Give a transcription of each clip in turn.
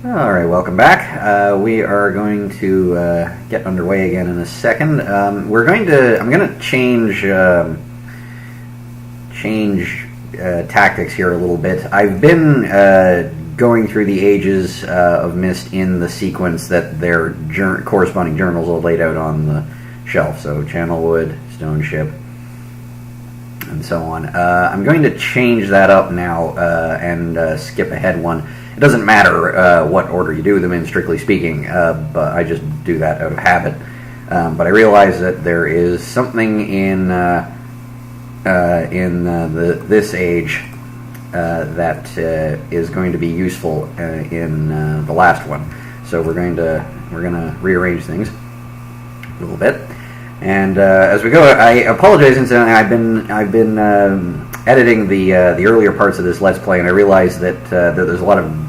Alright, welcome back. We are going to get underway again in a second. I'm going to change tactics here a little bit. I've been going through the ages of Myst in the sequence that their corresponding journals are laid out on the shelf. So Channelwood, Stone Ship, and so on. I'm going to change that up now and skip ahead one. It doesn't matter what order you do them in, strictly speaking, but I just do that out of habit. But I realize that there is something in this age that is going to be useful in the last one. So we're going to rearrange things a little bit. And as we go, I apologize. Incidentally, I've been editing the earlier parts of this Let's Play, and I realized that there's a lot of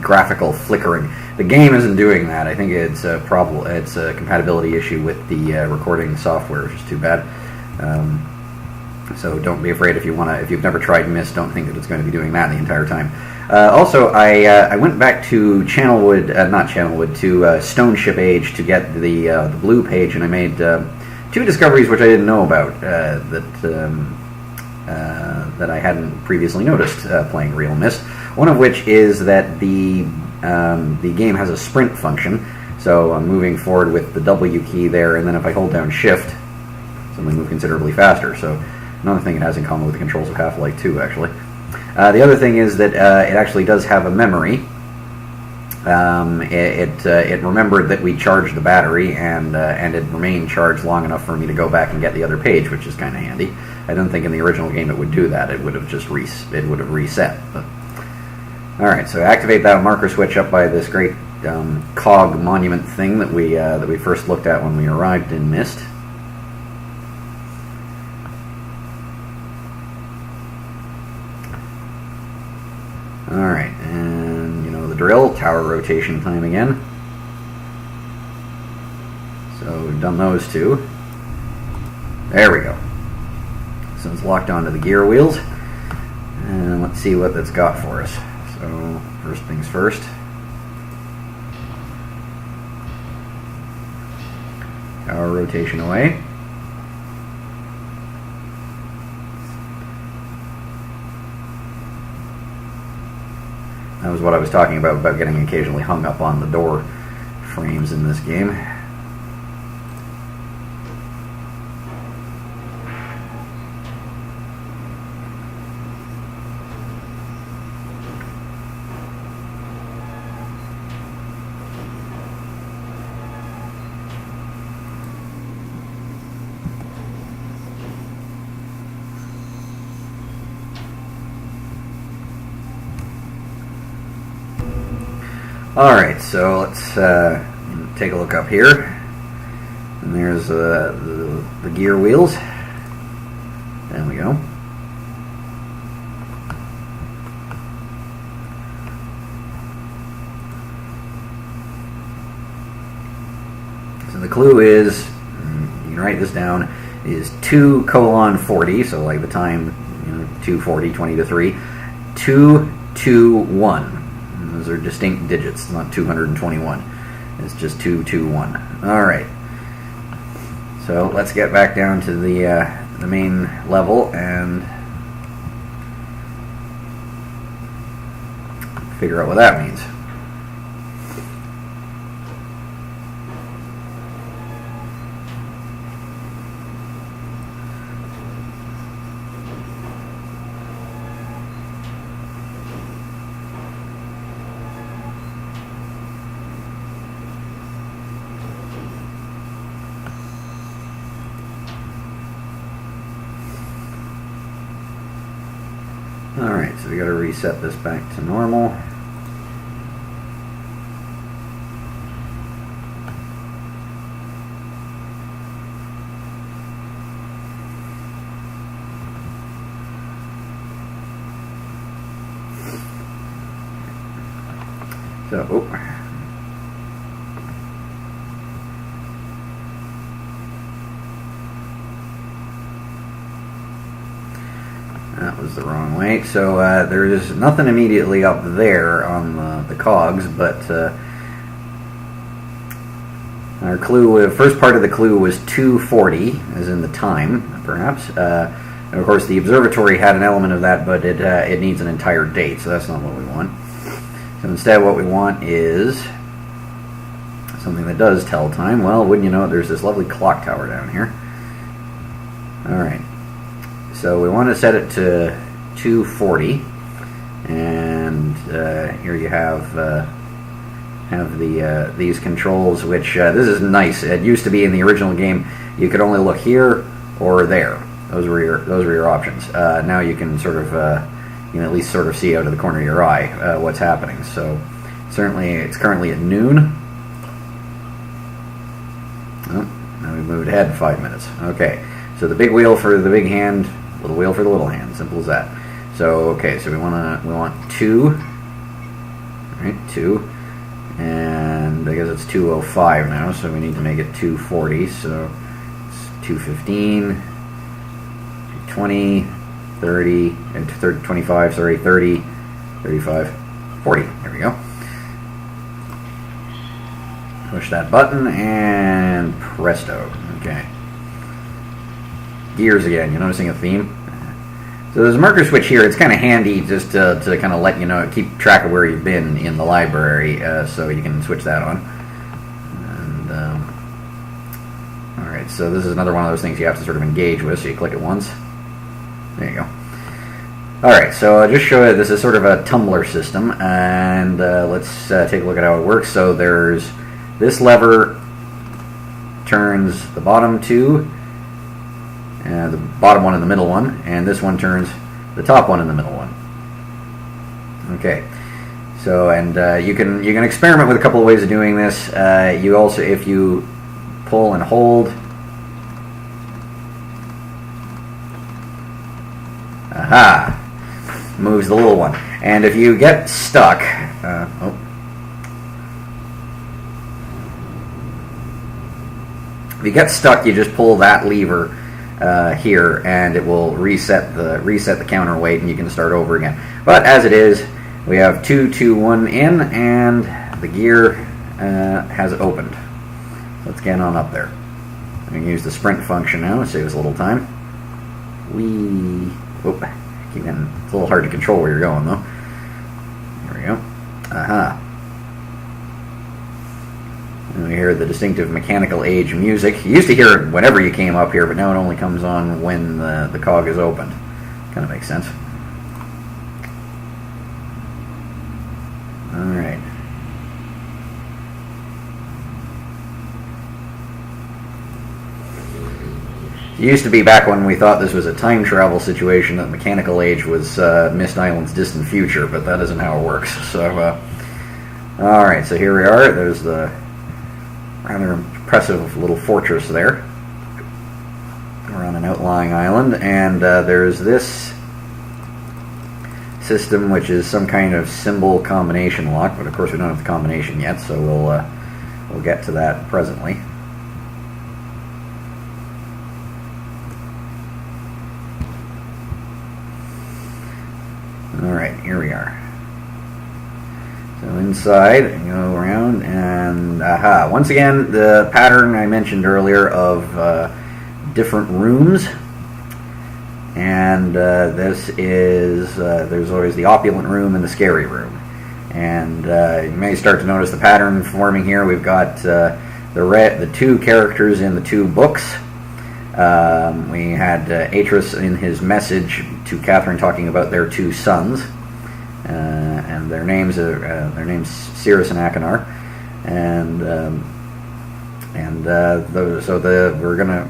graphical flickering. The game isn't doing that. I think it's a problem. It's a compatibility issue with the recording software, which is too bad. So don't be afraid if you've never tried Myst, don't think that it's going to be doing that the entire time. Also, I went back to to Stone Ship Age to get the blue page, and I made two discoveries which I didn't know about that I hadn't previously noticed playing realMyst. One of which is that the game has a sprint function, so I'm moving forward with the W key there, and then if I hold down Shift, suddenly move considerably faster. So another thing it has in common with the controls of Half-Life 2, actually. The other thing is that it actually does have a memory. It remembered that we charged the battery, and it remained charged long enough for me to go back and get the other page, which is kind of handy. I don't think in the original game it would do that. It would have just reset. But all right, so activate that marker switch up by this great cog monument thing that we first looked at when we arrived in Myst. All right, and you know the drill, tower rotation time again. So we've done those two. There we go. So it's locked onto the gear wheels, and let's see what that's got for us. So first things first. Tower rotation away. That was what I was talking about getting occasionally hung up on the door frames in this game. Alright, so let's take a look up here. And there's the gear wheels. There we go. So the clue is, you can write this down, is 2:40, so like the time, 2:40, 20 to 3, 221. Those are distinct digits, not 221. It's just 221. All right. So let's get back down to the main level and figure out what that means. Alright, so we got to reset this back to normal. So, That was was the wrong way. So there's nothing immediately up there on the cogs, but our clue, first part of the clue was 2:40, as in the time, perhaps. And of course, the observatory had an element of that, but it needs an entire date, so that's not what we want. So instead, what we want is something that does tell time. Well, wouldn't you know it, there's this lovely clock tower down here. Alright, so we want to set it to 2:40, and here you have these controls, which this is nice. It used to be in the original game you could only look here or there. Those were your options. Now you can sort of you can at least sort of see out of the corner of your eye what's happening. So certainly it's currently at noon. Oh, now we've moved ahead 5 minutes. Okay, so the big wheel for the big hand, little wheel for the little hand. Simple as that. So okay, so we want 2. All right, 2, and I guess it's 2:05 now, so we need to make it 2:40. So it's 2:15, 20, 30, and 25. Sorry, 30, 35, 40. There we go. Push that button and presto. Okay. Gears again. You noticing a theme? So there's a marker switch here. It's kind of handy just to kind of let you know, keep track of where you've been in the library, so you can switch that on. And all right, so this is another one of those things you have to sort of engage with. So you click it once. There you go. All right, so I'll just show you. This is sort of a tumbler system, and let's take a look at how it works. So there's this lever turns the bottom two, the bottom one and the middle one, and this one turns the top one and the middle one. Okay, so and you can experiment with a couple of ways of doing this. You also, if you pull and hold, aha, moves the little one. And if you get stuck, if you get stuck, you just pull that lever here, and it will reset the counterweight, and you can start over again. But as it is, we have 2, 2, 1 in, and the gear has opened. Let's get on up there. We can use the sprint function now to save us a little time. Whoop. Again, it's a little hard to control where you're going, though. There we go. Aha. And we hear the distinctive mechanical age music. You used to hear it whenever you came up here, but now it only comes on when the cog is opened. Kind of makes sense. Alright. It used to be back when we thought this was a time travel situation that mechanical age was Mist Island's distant future, but that isn't how it works. So, alright, so here we are. There's the rather impressive little fortress there. We're on an outlying island, and there's this system, which is some kind of symbol combination lock, but of course we don't have the combination yet, so we'll get to that presently. Alright, here we are. So inside, go around, and aha! Once again, the pattern I mentioned earlier of different rooms, and this is there's always the opulent room and the scary room, and you may start to notice the pattern forming here. We've got the two characters in the two books. We had Atris in his message to Catherine talking about their two sons. And their names Cirrus and Akinar, we're gonna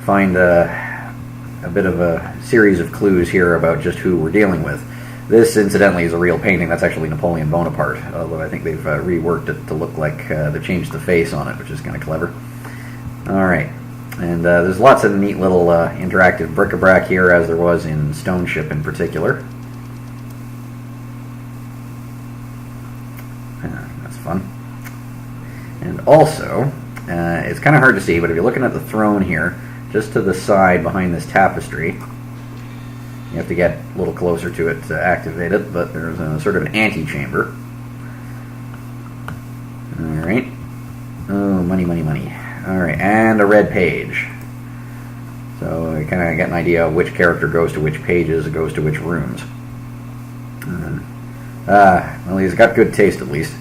find a bit of a series of clues here about just who we're dealing with. This, incidentally, is a real painting. That's actually Napoleon Bonaparte, although I think they've reworked it to look like they've changed the face on it, which is kind of clever. All right. And there's lots of neat little interactive bric-a-brac here, as there was in Stone Ship in particular. That's fun. And also, it's kind of hard to see, but if you're looking at the throne here, just to the side behind this tapestry, You have to get a little closer to it to activate it, but there's a sort of an antechamber. Alright. Oh, money, money, money. Alright, and a red page. So you kind of get an idea of which character goes to which pages, goes to which rooms. Well, he's got good taste at least.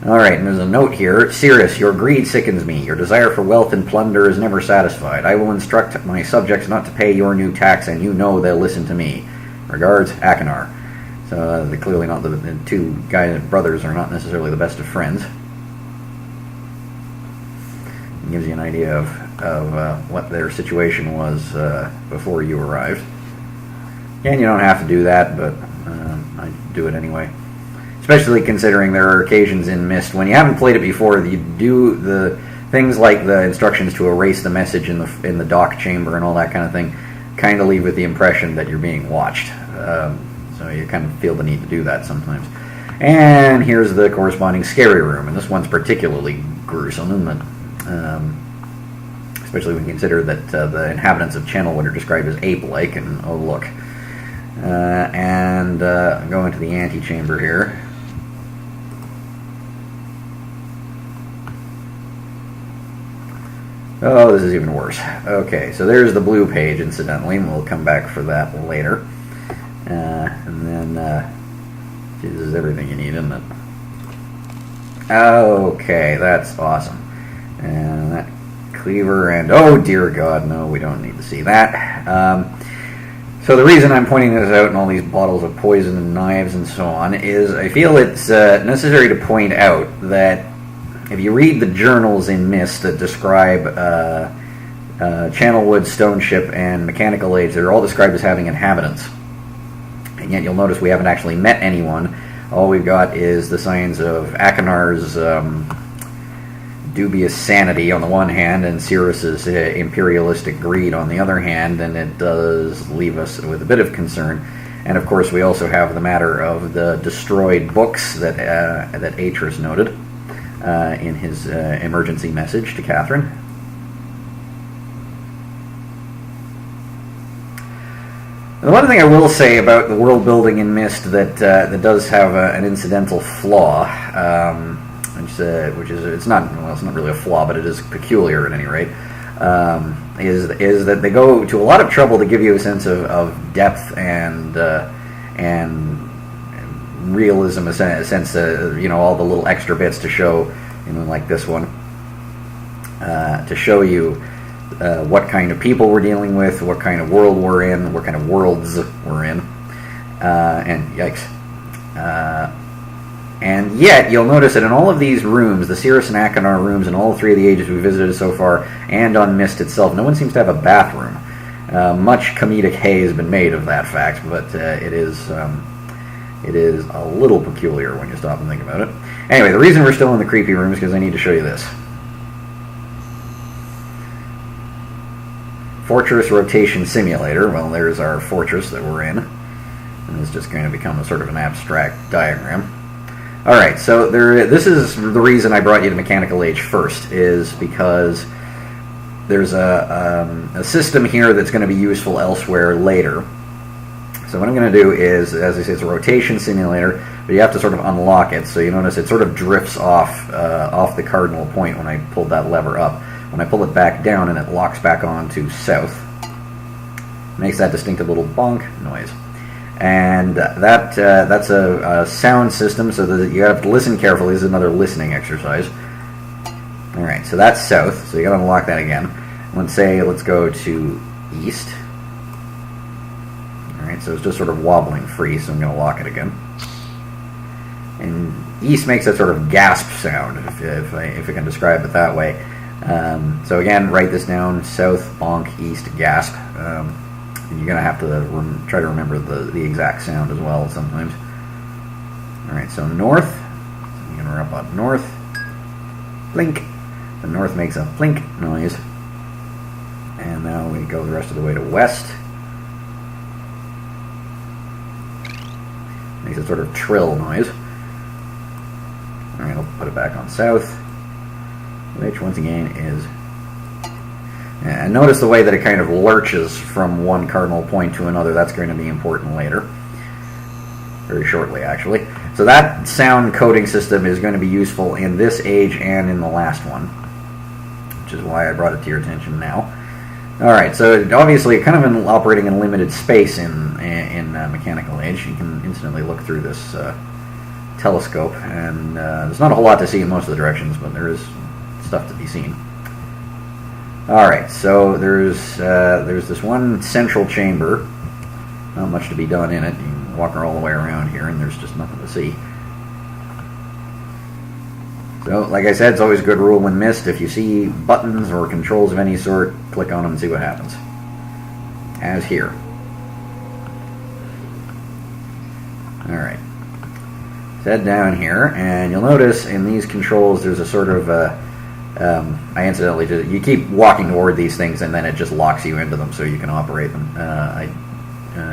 Alright, and there's a note here. Cirrus, your greed sickens me. Your desire for wealth and plunder is never satisfied. I will instruct my subjects not to pay your new tax, and you know they'll listen to me. Regards, Akanar. So they're clearly not the two brothers are not necessarily the best of friends. It gives you an idea of what their situation was before you arrived. And you don't have to do that, but I do it anyway. Especially considering there are occasions in Myst when you haven't played it before, you do the things like the instructions to erase the message in the dock chamber and all that kind of thing, kind of leave with the impression that you're being watched. So you kind of feel the need to do that sometimes. And here's the corresponding scary room, and this one's particularly gruesome, isn't it? Especially when you consider that the inhabitants of Channelwood are described as ape-like, and oh look. Go into the antechamber here. Oh, this is even worse. Okay, so there's the blue page, incidentally, and we'll come back for that later. And then, this is everything you need, isn't it? Okay, that's awesome. And that cleaver, and oh dear God, no, we don't need to see that. So the reason I'm pointing this out in all these bottles of poison and knives and so on is I feel it's necessary to point out that if you read the journals in Myst that describe Channelwood, Stone Ship, and Mechanical Age, they're all described as having inhabitants. And yet you'll notice we haven't actually met anyone. All we've got is the signs of Akanar's dubious sanity on the one hand and Cirrus's imperialistic greed on the other hand, and it does leave us with a bit of concern. And of course we also have the matter of the destroyed books that Atris noted in his emergency message to Catherine. The one thing I will say about the world building in Myst that does have an incidental flaw, which is it's not really a flaw, but it is peculiar at any rate, is that they go to a lot of trouble to give you a sense of depth and realism, a sense all the little extra bits to show, like this one, to show you what kind of people we're dealing with, what kind of world we're in, what kind of worlds we're in, and yikes. And yet, you'll notice that in all of these rooms, the Cirrus and Akanar rooms, in all three of the ages we visited so far, and on Myst itself, no one seems to have a bathroom. Much comedic hay has been made of that fact, but it is a little peculiar when you stop and think about it. Anyway, the reason we're still in the creepy room is because I need to show you this. Fortress Rotation Simulator. Well, there's our fortress that we're in. And it's just going to become a sort of an abstract diagram. Alright, so this is the reason I brought you to Mechanical Age first, is because there's a system here that's going to be useful elsewhere later. So what I'm going to do is, as I say, it's a rotation simulator, but you have to sort of unlock it. So you notice it sort of drifts off the cardinal point when I pulled that lever up. When I pull it back down and it locks back on to south, makes that distinctive little bonk noise. And that's a sound system, so that you have to listen carefully. This is another listening exercise. Alright, so that's south, so you gotta unlock that again. Let's go to east. Alright, so it's just sort of wobbling free, so I'm gonna lock it again. And east makes that sort of gasp sound, if I can describe it that way. So again, write this down: south, bonk, east, gasp. And you're going to have to try to remember the exact sound as well sometimes. Alright, so north. I'm going to rub up north. Blink. The north makes a blink noise. And now we go the rest of the way to west. Makes a sort of trill noise. Alright, I'll put it back on south, which once again is And notice the way that it kind of lurches from one cardinal point to another. That's going to be important later. Very shortly, actually. So that sound coding system is going to be useful in this age and in the last one, which is why I brought it to your attention now. Alright, so obviously kind of operating in limited space in Mechanical Age. You can instantly look through this telescope, and there's not a whole lot to see in most of the directions, but there is stuff to be seen. Alright, so there's this one central chamber. Not much to be done in it. You can walk all the way around here, and there's just nothing to see. So, like I said, it's always a good rule in Myst. If you see buttons or controls of any sort, click on them and see what happens. As here. Alright. Head down here, and you'll notice in these controls there's a sort of I incidentally did. You keep walking toward these things, and then it just locks you into them, so you can operate them. I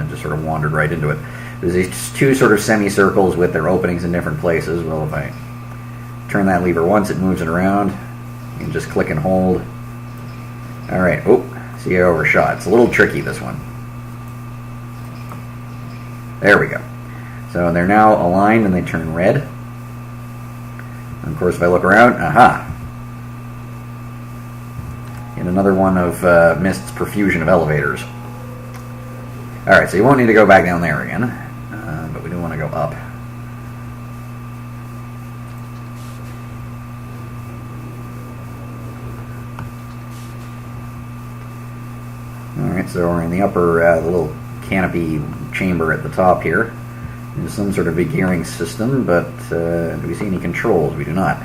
just sort of wandered right into it. There's these two sort of semicircles with their openings in different places. Well, if I turn that lever once, it moves it around. You can just click and hold. All right. Oh, see, I overshot. It's a little tricky, this one. There we go. So they're now aligned, and they turn red. And of course, if I look around, aha. And another one of Myst's profusion of elevators. Alright, so you won't need to go back down there again, but we do want to go up. Alright, so we're in the upper, the little canopy chamber at the top here. There's some sort of big gearing system, but do we see any controls? We do not.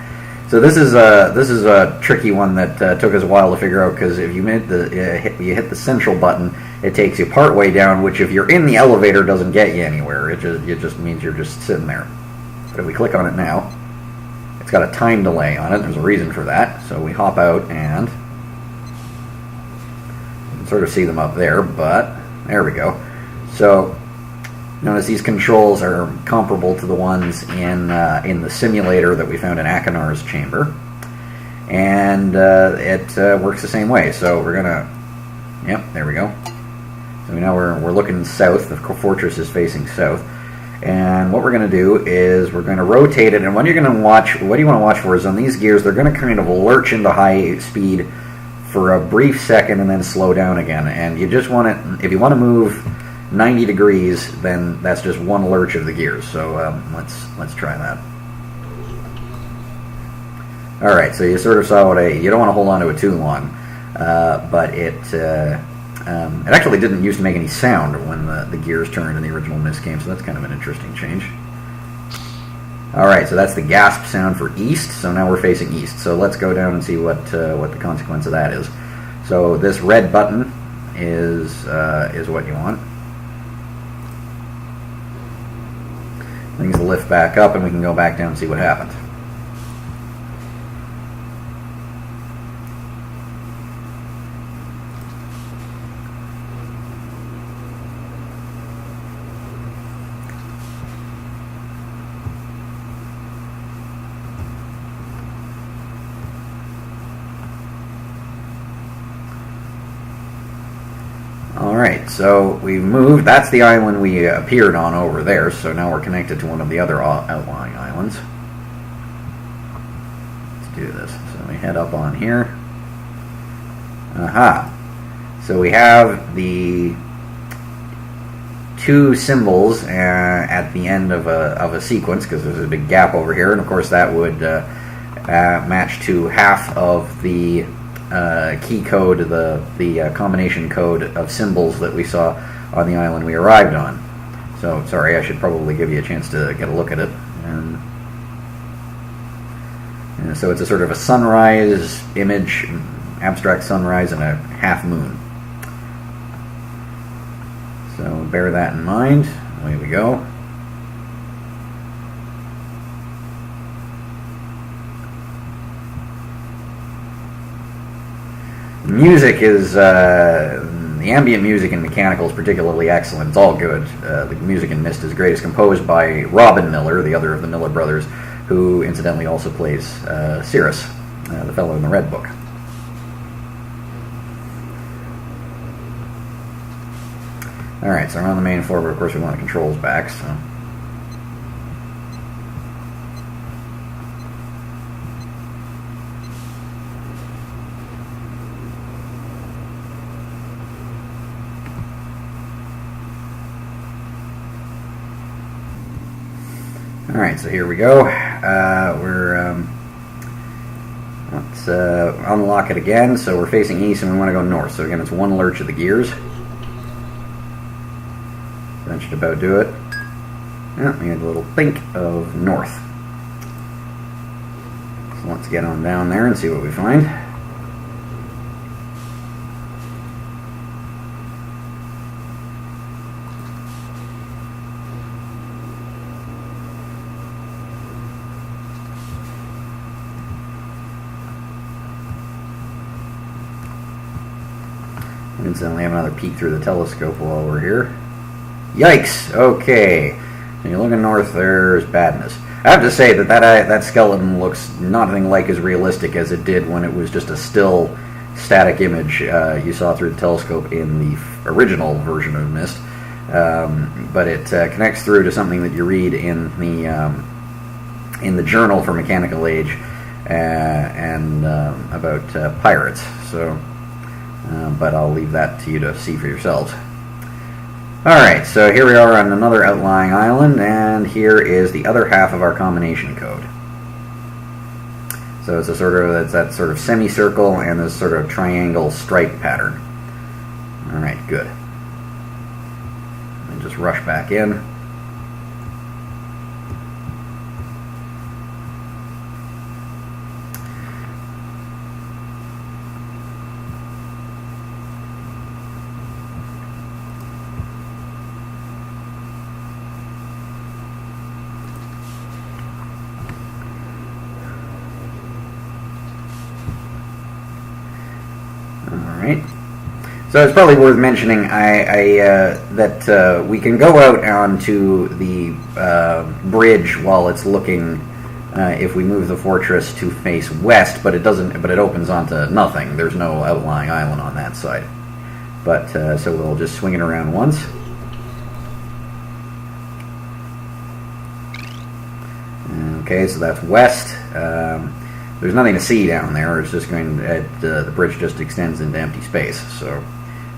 So this is a tricky one that took us a while to figure out, because if you hit the central button, it takes you part way down, which if you're in the elevator doesn't get you anywhere. It just means you're just sitting there. But if we click on it now, it's got a time delay on it. There's a reason for that. So we hop out, and you can sort of see them up there, but there we go. So notice these controls are comparable to the ones in the simulator that we found in Akinar's chamber, and it works the same way. So we're gonna, yep, there we go. So now we're looking south. The fortress is facing south, and what we're gonna do is we're gonna rotate it. And what you want to watch for is on these gears, they're gonna kind of lurch into high speed for a brief second and then slow down again. And you just want it, if you want to move 90 degrees, then that's just one lurch of the gears. So let's try that. All right, so you sort of saw what you don't want to hold on to it too long, but it actually didn't used to make any sound when the gears turned in the original Myst game, so that's kind of an interesting change. All right, so that's the gasp sound for east. So now we're facing east. So let's go down and see what the consequence of that is. So this red button is what you want. Things will lift back up, and we can go back down and see what happened. Alright, so we've moved. That's the island we appeared on over there, so now we're connected to one of the other outlying islands. Let's do this. So we head up on here. Aha! So we have the two symbols at the end of a sequence, because there's a big gap over here, and of course that would match to half of the key code, the combination code of symbols that we saw on the island we arrived on. So, sorry, I should probably give you a chance to get a look at it. And so it's a sort of a sunrise image, abstract sunrise, and a half moon. So bear that in mind. Away we go. Music is, the ambient music in Mechanical is particularly excellent. It's all good. The music in Myst is great. It's composed by Robin Miller, the other of the Miller brothers, who incidentally also plays Cirrus, the fellow in the Red Book. Alright, so we're on the main floor, but of course we want the controls back, so... Alright, so here we go. Let's unlock it again. So we're facing east and we want to go north. So again, it's one lurch of the gears. That should about do it. Yeah, we had a little think of north. So let's get on down there and see what we find. Incidentally, have another peek through the telescope while we're here. Yikes! Okay. When you're looking north, there's badness. I have to say that skeleton looks nothing like as realistic as it did when it was just a still, static image you saw through the telescope in the original version of Myst. But it connects through to something that you read in the journal for Mechanical Age and about pirates. So. But I'll leave that to you to see for yourselves. Alright, so here we are on another outlying island, and here is the other half of our combination code. So it's that sort of semicircle and this sort of triangle stripe pattern. Alright, good. And just rush back in. So it's probably worth mentioning that we can go out onto the bridge while it's looking. If we move the fortress to face west, but it doesn't. But it opens onto nothing. There's no outlying island on that side. But so we'll just swing it around once. Okay, so that's west. There's nothing to see down there. It's just going. The bridge just extends into empty space. So.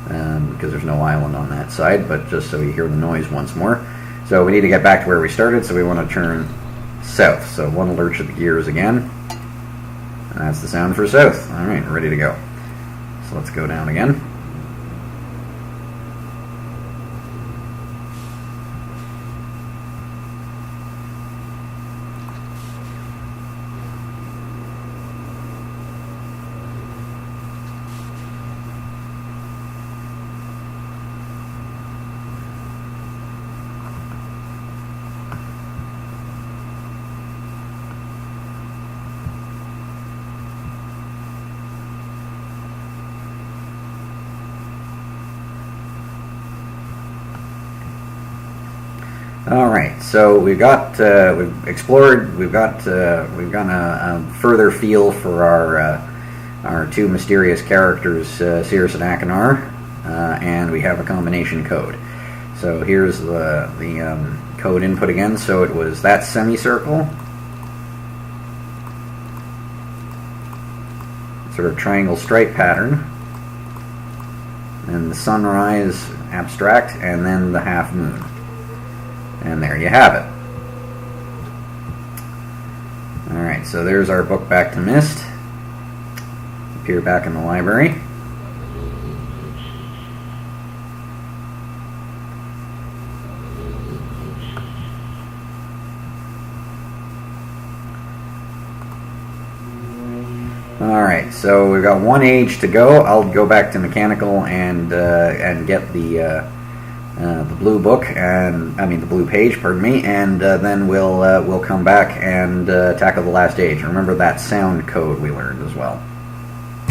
Because there's no island on that side, but just so you hear the noise once more. So we need to get back to where we started, so we want to turn south. So one lurch of the gears again. And that's the sound for south. Alright, ready to go. So let's go down again. Alright, so we've explored, we've gotten a further feel for our two mysterious characters, Cirrus and Akinar, and we have a combination code. So here's the code input again. So it was that semicircle, sort of triangle stripe pattern, and the sunrise abstract, and then the half moon. And there you have it. Alright, so there's our book back to Myst. Appear back in the library. Alright, so we've got one age to go. I'll go back to mechanical and get the blue book, the blue page, pardon me, and then we'll come back and tackle the last age. Remember that sound code we learned as well.